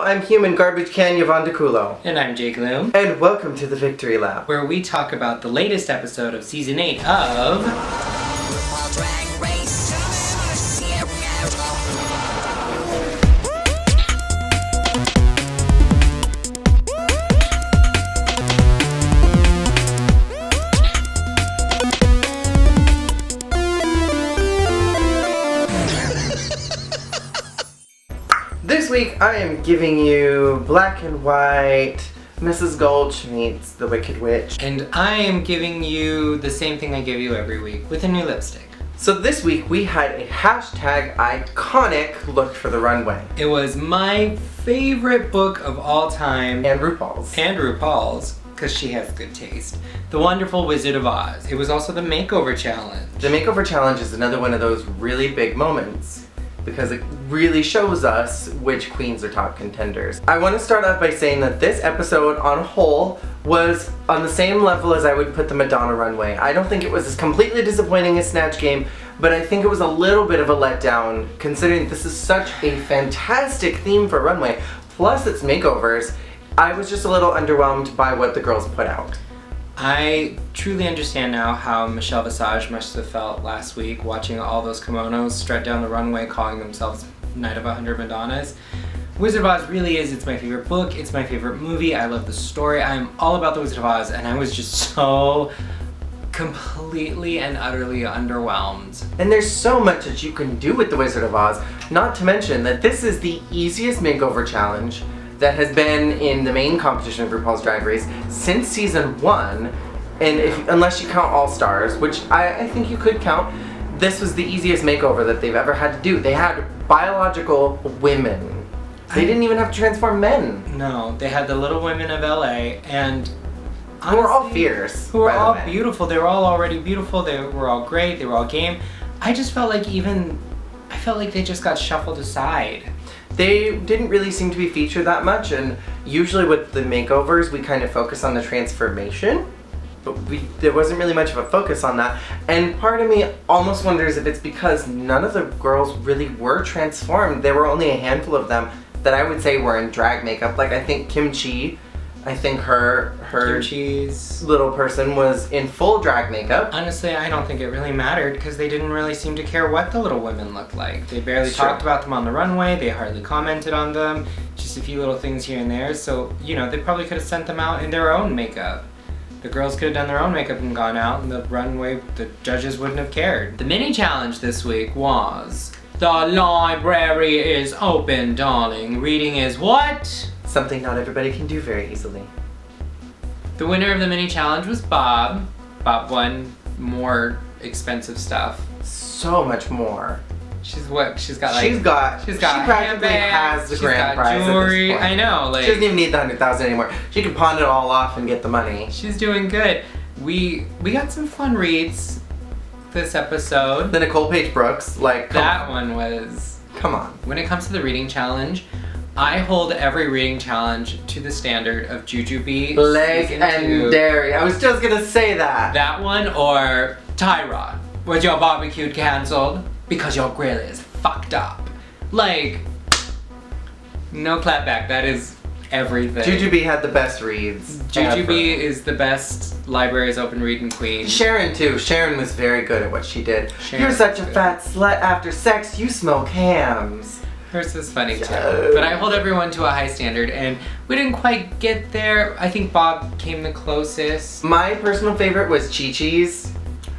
I'm human garbage can Yvonnedeculo. And I'm Jake Loom. And welcome to the Victory Lap, where we talk about the latest episode of Season 8 of... RuPaul's Drag Race. This week I am giving you Black and White, Mrs. Gulch meets the Wicked Witch. And I am giving you the same thing I give you every week, with a new lipstick. So this week we had a hashtag iconic look for the runway. It was my favorite book of all time. And RuPaul's. And RuPaul's, because she has good taste. The Wonderful Wizard of Oz. It was also the Makeover Challenge. The Makeover Challenge is another one of those really big moments, because it really shows us which queens are top contenders. I want to start off by saying that this episode on whole was on the same level as I would put the Madonna runway. I don't think it was as completely disappointing as Snatch Game, but I think it was a little bit of a letdown considering this is such a fantastic theme for runway, plus it's makeovers. I was just a little underwhelmed by what the girls put out. I truly understand now how Michelle Visage must have felt last week watching all those kimonos strut down the runway calling themselves Night of 100 Madonnas. Wizard of Oz really is, it's my favorite book, it's my favorite movie, I love the story, I'm all about the Wizard of Oz, and I was just so completely and utterly underwhelmed. And there's so much that you can do with the Wizard of Oz, not to mention that this is the easiest makeover challenge that has been in the main competition of RuPaul's Drag Race since season 1, and unless you count All Stars, which I think you could count, this was the easiest makeover that they've ever had to do. They had biological women. They didn't even have to transform men. No, they had the Little Women of LA, and honestly, who were all fierce. Who were all beautiful. They were all already beautiful. They were all great. They were all game. I just felt like they just got shuffled aside. They didn't really seem to be featured that much, and usually with the makeovers we kind of focus on the transformation, but there wasn't really much of a focus on that. And part of me almost wonders if it's because none of the girls really were transformed. There were only a handful of them that I would say were in drag makeup. Like I think Kimchi, her Kimchi's little person was in full drag makeup. Honestly, I don't think it really mattered because they didn't really seem to care what the Little Women looked like. They barely talked about them on the runway, they hardly commented on them, just a few little things here and there, so, you know, they probably could have sent them out in their own makeup. The girls could have done their own makeup and gone out, and the runway, the judges wouldn't have cared. The mini challenge this week was, the library is open, darling. Reading is what? Something not everybody can do very easily. The winner of the mini challenge was Bob. Bob won more expensive stuff. So much more. She practically has the grand prize jewelry. At this point. I know, like she doesn't even need the 100,000 anymore. She can pawn it all off and get the money. She's doing good. We got some fun reads this episode. The Nicole Page Brooks, like that one was. Come on. When it comes to the reading challenge, I hold every reading challenge to the standard of Jujubee, Leg and Derrick. I was just gonna say that. That one or Tyrod. Was your barbecue canceled because your grill is fucked up? Like, no clapback. That is everything. Jujubee had the best reads. Jujubee is the best library's open reading queen. Sharon too. Sharon was very good at what she did. You're such a fat slut. After sex, you smoke hams. Hers was funny too, but I hold everyone to a high standard, and we didn't quite get there. I think Bob came the closest. My personal favorite was Chi-Chi's,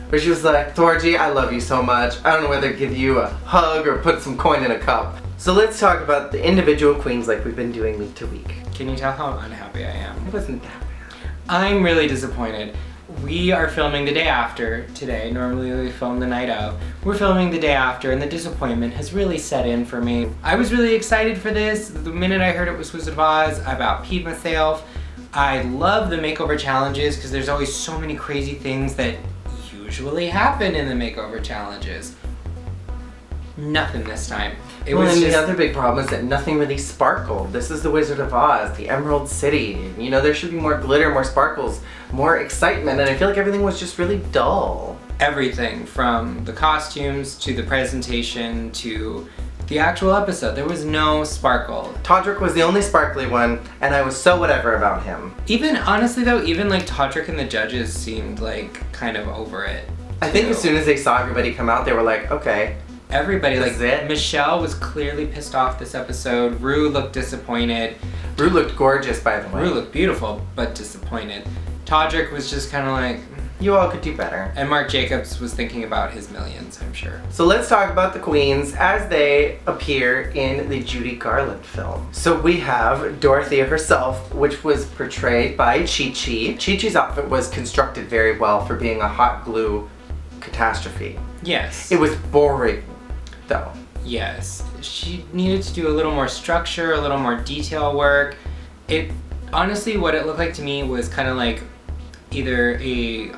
where she was like, Thorgy, I love you so much. I don't know whether to give you a hug or put some coin in a cup. So let's talk about the individual queens like we've been doing week to week. Can you tell how unhappy I am? It wasn't that bad. I'm really disappointed. We are filming the day after today. Normally we film the night of. We're filming the day after, and the disappointment has really set in for me. I was really excited for this. The minute I heard it was Wizard of Oz, I about peed myself. I love the makeover challenges because there's always so many crazy things that usually happen in the makeover challenges. Nothing this time. The other big problem is that nothing really sparkled. This is the Wizard of Oz, the Emerald City. You know, there should be more glitter, more sparkles, more excitement, and I feel like everything was just really dull. Everything from the costumes to the presentation to The actual episode, there was no sparkle. Todrick was the only sparkly one, and I was so whatever about him. Even, honestly though, even like Todrick and the judges seemed like kind of over it. I think as soon as they saw everybody come out, they were like, okay. Everybody, This like, is it? Michelle was clearly pissed off this episode. Rue looked disappointed. Rue looked gorgeous, by the way. Rue looked beautiful, but disappointed. Todrick was just kind of like... You all could do better. And Mark Jacobs was thinking about his millions, I'm sure. So let's talk about the queens as they appear in the Judy Garland film. So we have Dorothea herself, which was portrayed by Chi-Chi. Chi-Chi's outfit was constructed very well for being a hot glue catastrophe. Yes. It was boring, though. Yes. She needed to do a little more structure, a little more detail work. It, honestly, what it looked like to me was kind of like either a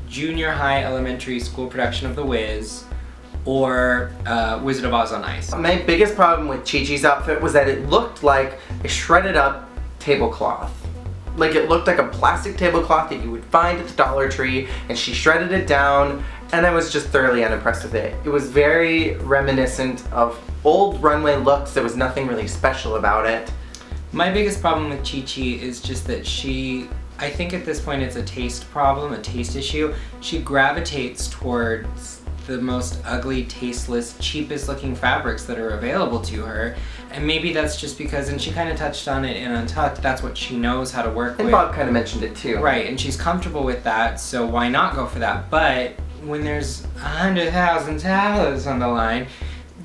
junior high elementary school production of The Wiz or Wizard of Oz on Ice. My biggest problem with Chi-Chi's outfit was that it looked like a shredded up tablecloth. Like it looked like a plastic tablecloth that you would find at the Dollar Tree, and she shredded it down, and I was just thoroughly unimpressed with it. It was very reminiscent of old runway looks. There was nothing really special about it. My biggest problem with Chi-Chi is just that I think at this point it's a taste problem, a taste issue. She gravitates towards the most ugly, tasteless, cheapest looking fabrics that are available to her. And maybe that's just because, and she kind of touched on it in Untucked, that's what she knows how to work with. And Bob kind of mentioned it too. Right, and she's comfortable with that, so why not go for that? But when there's $100,000 on the line,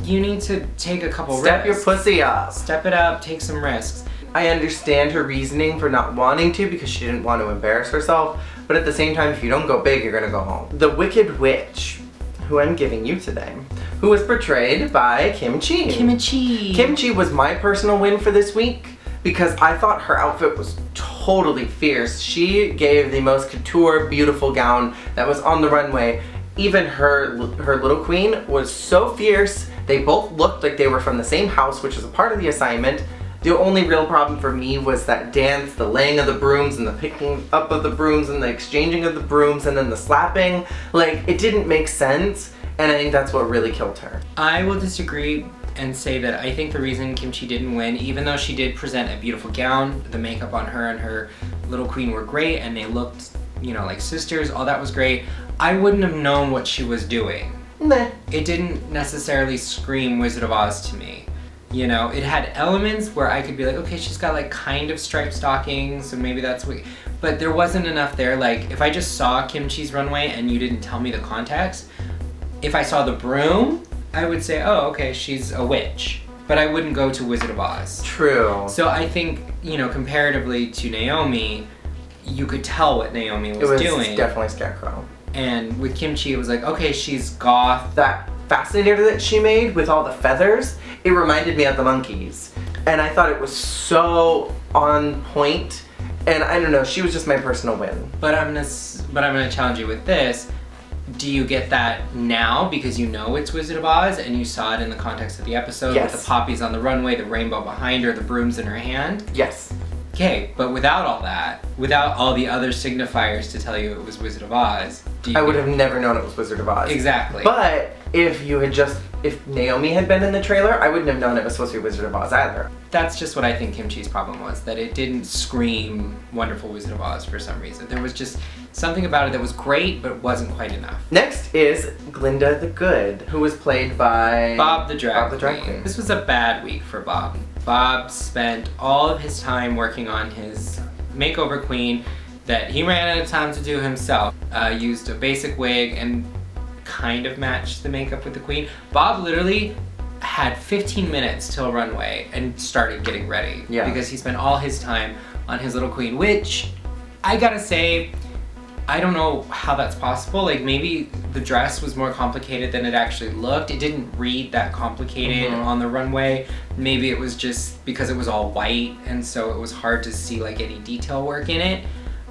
you need to take a couple risks. Step your pussy up. Step it up, take some risks. I understand her reasoning for not wanting to because she didn't want to embarrass herself, but at the same time, if you don't go big, you're gonna go home. The Wicked Witch, who I'm giving you today, who was portrayed by Kim Chi. Kim Chi was my personal win for this week because I thought her outfit was totally fierce. She gave the most couture, beautiful gown that was on the runway. Even her little queen was so fierce. They both looked like they were from the same house, which was a part of the assignment. The only real problem for me was that dance, the laying of the brooms and the picking up of the brooms and the exchanging of the brooms and then the slapping. Like, it didn't make sense, and I think that's what really killed her. I will disagree and say that I think the reason Kim Chi didn't win, even though she did present a beautiful gown, the makeup on her and her little queen were great, and they looked, you know, like sisters, all that was great, I wouldn't have known what she was doing. Meh. It didn't necessarily scream Wizard of Oz to me. You know, it had elements where I could be like, okay, she's got like kind of striped stockings, so maybe that's what, but there wasn't enough there. Like, if I just saw Kim Chi's runway and you didn't tell me the context, if I saw the broom, I would say, oh, okay, she's a witch. But I wouldn't go to Wizard of Oz. True. So I think, you know, comparatively to Naomi, you could tell what Naomi was doing. It was definitely Scarecrow. And with Kim Chi, it was like, okay, she's goth. That fascinator that she made with all the feathers, it reminded me of the monkeys. And I thought it was so on point. And I don't know, she was just my personal win. But I'm gonna challenge you with this. Do you get that now because you know it's Wizard of Oz and you saw it in the context of the episode? Yes. With the poppies on the runway, the rainbow behind her, the brooms in her hand? Yes. Okay, but without all that, without all the other signifiers to tell you it was Wizard of Oz, I would have never known it was Wizard of Oz. Exactly. But if Naomi had been in the trailer, I wouldn't have known it was supposed to be Wizard of Oz either. That's just what I think Kim Chi's problem was, that it didn't scream Wonderful Wizard of Oz for some reason. There was just something about it that was great, but wasn't quite enough. Next is Glinda the Good, who was played by Bob the Drag Queen. Queen. This was a bad week for Bob. Bob spent all of his time working on his Makeover Queen that he ran out of time to do himself. Used a basic wig and kind of matched the makeup with the queen. Bob literally had 15 minutes till runway and started getting ready. Yeah. Because he spent all his time on his little queen, which I gotta say, I don't know how that's possible. Like, maybe the dress was more complicated than it actually looked. It didn't read that complicated on the runway. Maybe it was just because it was all white and so it was hard to see like any detail work in it.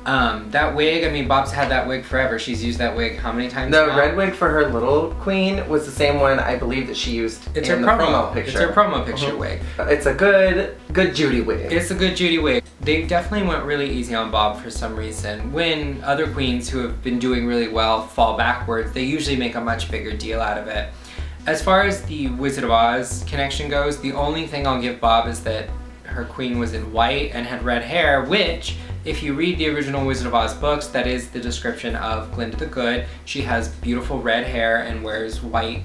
That wig, I mean, Bob's had that wig forever. She's used that wig how many times The now? red wig for her little queen was the same one I believe that she used It's in her the promo picture. It's her promo picture wig. It's a good Judy wig. It's a good Judy wig. They definitely went really easy on Bob for some reason. When other queens who have been doing really well fall backwards, they usually make a much bigger deal out of it. As far as the Wizard of Oz connection goes, the only thing I'll give Bob is that her queen was in white and had red hair, which, if you read the original Wizard of Oz books, that is the description of Glinda the Good. She has beautiful red hair and wears white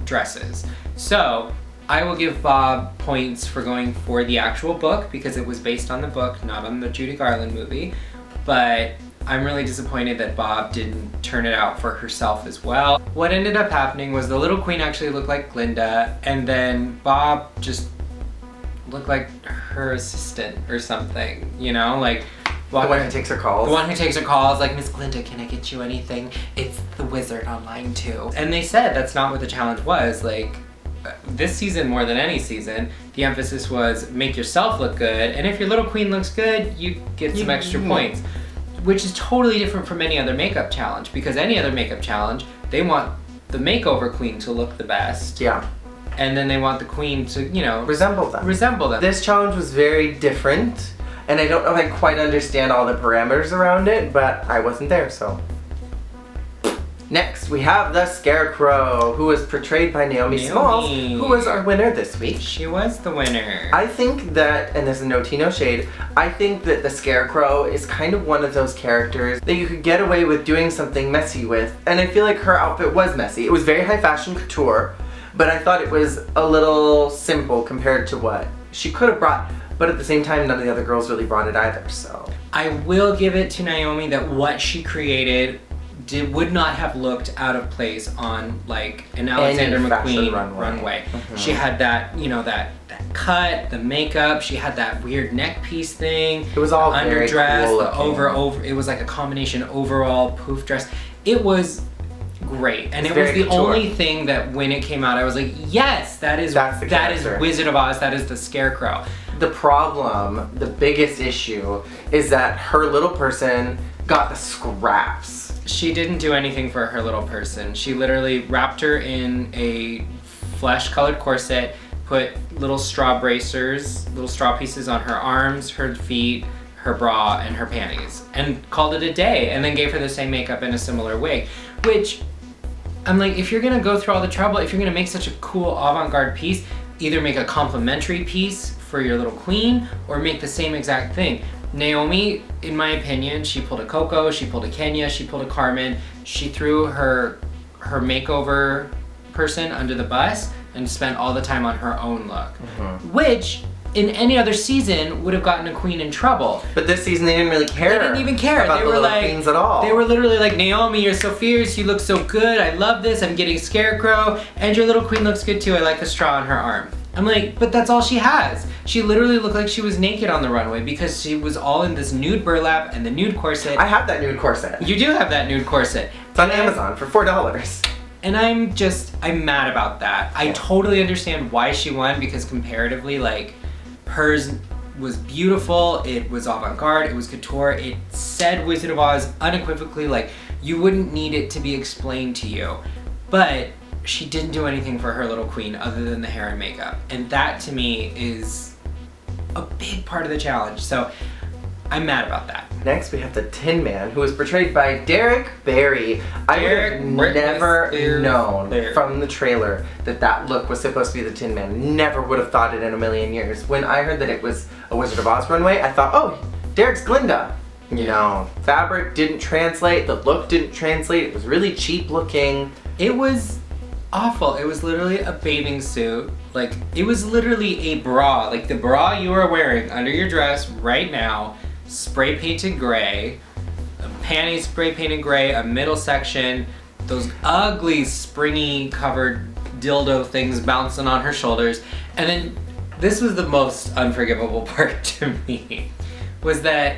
dresses. So, I will give Bob points for going for the actual book because it was based on the book, not on the Judy Garland movie. But I'm really disappointed that Bob didn't turn it out for herself as well. What ended up happening was the little queen actually looked like Glinda, and then Bob just looked like her assistant or something, you know? Like, the one who takes her calls. The one who takes her calls, like, Miss Glinda, can I get you anything? It's the wizard on line 2. And they said that's not what the challenge was. Like, this season more than any season, the emphasis was make yourself look good, and if your little queen looks good, you get some extra points. Which is totally different from any other makeup challenge, because any other makeup challenge, they want the makeover queen to look the best. Yeah. And then they want the queen to, you know, resemble them. This challenge was very different, and I don't know if I quite understand all the parameters around it, but I wasn't there, so. Next, we have the Scarecrow, who was portrayed by Naomi Smalls, who was our winner this week. She was the winner. I think that, and there's a no tea, no shade, I think that the Scarecrow is kind of one of those characters that you could get away with doing something messy with, and I feel like her outfit was messy. It was very high fashion couture, but I thought it was a little simple compared to what she could have brought, but at the same time, none of the other girls really brought it either, so. I will give it to Naomi that what she created would not have looked out of place on like an Alexander McQueen runway. She had that, you know, that cut, the makeup, she had that weird neck piece thing. It was all very underdress, cool the over it was like a combination overall poof dress. It was great, and it was the only thing that when it came out I was like, yes, that is Wizard of Oz, that is the Scarecrow. The problem, the biggest issue, is that her little person got the scraps. She didn't do anything for her little person. She literally wrapped her in a flesh-colored corset, put little straw bracers, little straw pieces on her arms, her feet, her bra, and her panties, and called it a day, and then gave her the same makeup in a similar wig, which, I'm like, if you're gonna go through all the trouble, if you're gonna make such a cool avant-garde piece, either make a complimentary piece for your little queen, or make the same exact thing. Naomi, in my opinion, she pulled a Coco, she pulled a Kenya, she pulled a Carmen. She threw her makeover person under the bus and spent all the time on her own look. Which, in any other season, would have gotten a queen in trouble. But this season they didn't really care. They didn't even care. About they were like queens at all. They were literally like, Naomi, you're so fierce, you look so good, I love this, I'm getting Scarecrow, and your little queen looks good too, I like the straw on her arm. I'm like, but that's all she has. She literally looked like she was naked on the runway because she was all in this nude burlap and the nude corset. I have that nude corset. You do have that nude corset. It's on Amazon for $4. And I'm mad about that. I totally understand why she won because comparatively, like, hers was beautiful, it was avant-garde, it was couture, it said Wizard of Oz unequivocally, like, you wouldn't need it to be explained to you. But she didn't do anything for her little queen other than the hair and makeup. And that to me is a big part of the challenge. So I'm mad about that. Next we have the Tin Man, who was portrayed by Derrick Barry. I would have never known from the trailer that that look was supposed to be the Tin Man. Never would have thought it in a million years. When I heard that it was a Wizard of Oz runway, I thought, oh, Derrick's Glinda. No, fabric didn't translate, the look didn't translate, it was really cheap looking. It was awful. It was literally a bathing suit. Like, it was literally a bra. Like, the bra you are wearing under your dress right now, spray painted gray, a panties spray painted gray, a middle section, those ugly springy covered dildo things bouncing on her shoulders. And then, this was the most unforgivable part to me, was that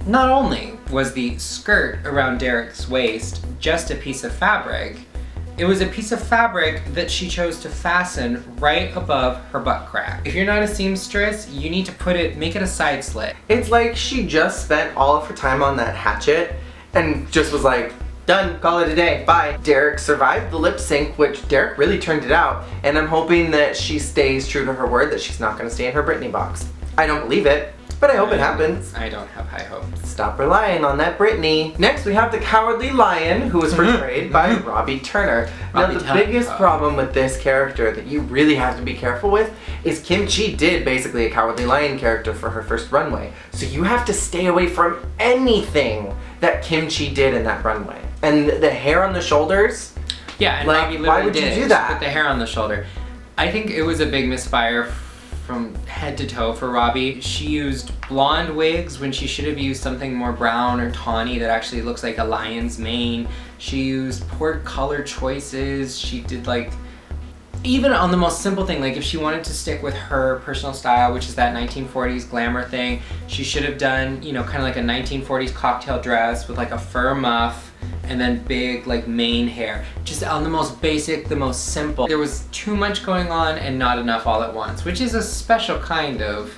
not only was the skirt around Derrick's waist just a piece of fabric, it was a piece of fabric that she chose to fasten right above her butt crack. If you're not a seamstress, you need to make it a side slit. It's like she just spent all of her time on that hatchet and just was like, done, call it a day, bye. Derrick survived the lip sync, which Derrick really turned it out, and I'm hoping that she stays true to her word that she's not gonna stay in her Britney box. I don't believe it. But I hope it happens. I don't have high hopes. Stop relying on that Britney. Next, we have the Cowardly Lion, who was portrayed by Robbie Turner. Now, the biggest problem with this character that you really have to be careful with is Kim Chi did basically a Cowardly Lion character for her first runway. So you have to stay away from anything that Kim Chi did in that runway. And the hair on the shoulders. Yeah, and like, Robbie literally why would did you do it. that? Put the hair on the shoulder. I think it was a big misfire from head to toe for Robbie. She used blonde wigs when she should have used something more brown or tawny that actually looks like a lion's mane. She used poor color choices. She did like, even on the most simple thing, like if she wanted to stick with her personal style, which is that 1940s glamour thing, she should have done, you know, kind of like a 1940s cocktail dress with like a fur muff and then big like mane hair. Just on the most basic, the most simple. There was too much going on and not enough all at once, which is a special kind of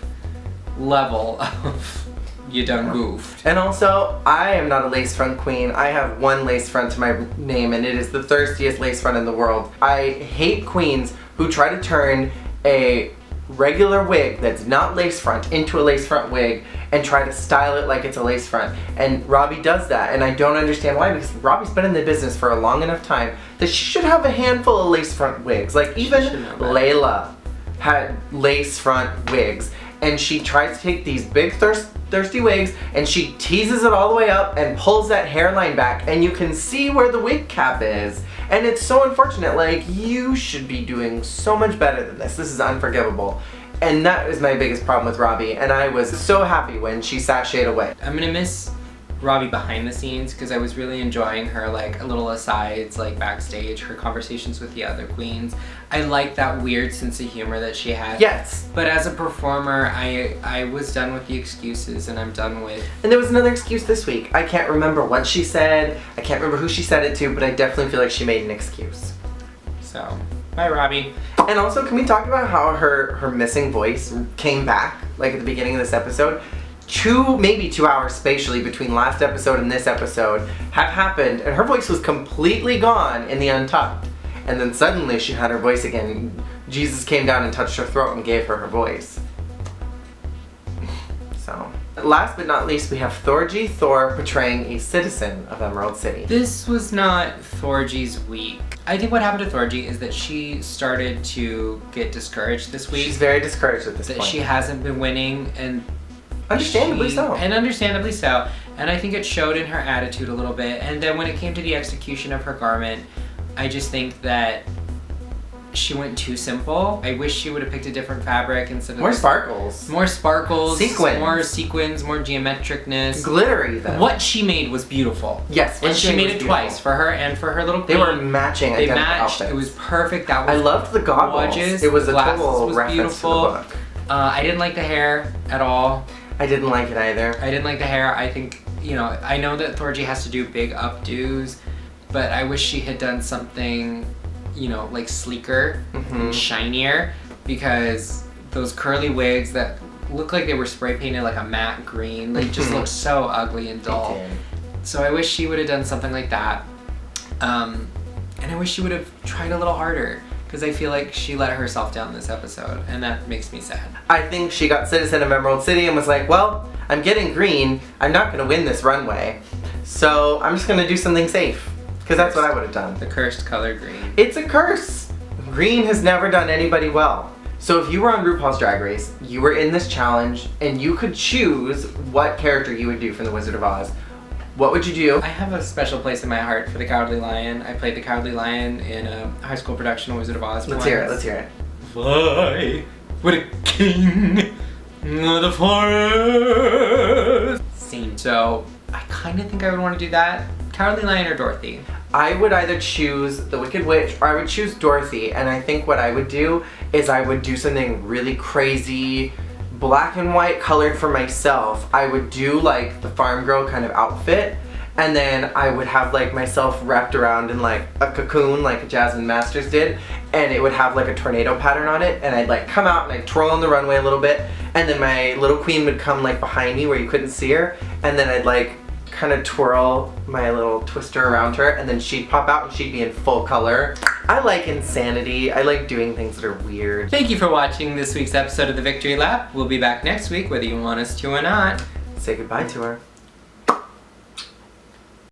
level of you done goofed. And also, I am not a lace front queen. I have one lace front to my name, and it is the thirstiest lace front in the world. I hate queens who try to turn a regular wig that's not lace front into a lace front wig and try to style it like it's a lace front. And Robbie does that, and I don't understand why, because Robbie's been in the business for a long enough time that she should have a handful of lace front wigs. Like even Layla had lace front wigs, and she tries to take these big thirsty wigs and she teases it all the way up and pulls that hairline back, and you can see where the wig cap is. And it's so unfortunate. Like, you should be doing so much better than this. This is unforgivable. And that is my biggest problem with Robbie, and I was so happy when she sashayed away. I'm gonna miss Robbie behind the scenes because I was really enjoying her like little asides like backstage, her conversations with the other queens. I like that weird sense of humor that she had. Yes. But as a performer, I was done with the excuses, and I'm done with... And there was another excuse this week. I can't remember what she said, I can't remember who she said it to, but I definitely feel like she made an excuse. So, bye Robbie. And also, can we talk about how her missing voice came back, like at the beginning of this episode? Maybe 2 hours spatially between last episode and this episode have happened, and her voice was completely gone in the Untucked. And then suddenly she had her voice again. Jesus came down and touched her throat and gave her voice. So, last but not least, we have Thorgy, Thor portraying a citizen of Emerald City. This was not Thorgy's week. I think what happened to Thorgy is that she started to get discouraged this week. She's very discouraged at this that point. she hasn't been winning, and understandably so. And understandably so. And I think it showed in her attitude a little bit. And then when it came to the execution of her garment, I just think that she went too simple. I wish she would have picked a different fabric instead of... More sparkles. More sparkles. Sequins. More sequins, more geometricness. Glittery, though. What she made was beautiful. Yes. And she made it twice, for her and for her little queen. They were matching They identical matched. outfits. It was perfect. That was I loved the goggles. gorgeous. It was The a glasses total was reference beautiful. to the book. I didn't like the hair at all. I didn't like it either. I didn't like the hair. I think, you know, I know that Thorgy has to do big updos, but I wish she had done something, you know, like sleeker and shinier, because those curly wigs that look like they were spray painted like a matte green, they just look so ugly and dull. So I wish she would have done something like that. And I wish she would have tried a little harder, because I feel like she let herself down this episode, and that makes me sad. I think she got citizen of Emerald City and was like, well, I'm getting green. I'm not going to win this runway. So I'm just going to do something safe. Because that's what I would have done. The cursed color green. It's a curse. Green has never done anybody well. So if you were on RuPaul's Drag Race, you were in this challenge, and you could choose what character you would do from The Wizard of Oz, what would you do? I have a special place in my heart for the Cowardly Lion. I played the Cowardly Lion in a high school production of Wizard of Oz. Let's hear it, let's hear it. Fly with a king of the forest. Scene. So I kind of think I would want to do that. Cowardly Lion or Dorothy? I would either choose the Wicked Witch or I would choose Dorothy, and I think what I would do is I would do something really crazy, black and white colored for myself. I would do like the farm girl kind of outfit, and then I would have like myself wrapped around in like a cocoon like Jasmine Masters did, and it would have like a tornado pattern on it, and I'd like come out and I'd twirl on the runway a little bit, and then my little queen would come like behind me where you couldn't see her, and then I'd like kind of twirl my little twister around her, and then she'd pop out and she'd be in full color, I like insanity. I like doing things that are weird. Thank you for watching this week's episode of The Victory Lap. We'll be back next week, whether you want us to or not. Say goodbye to her.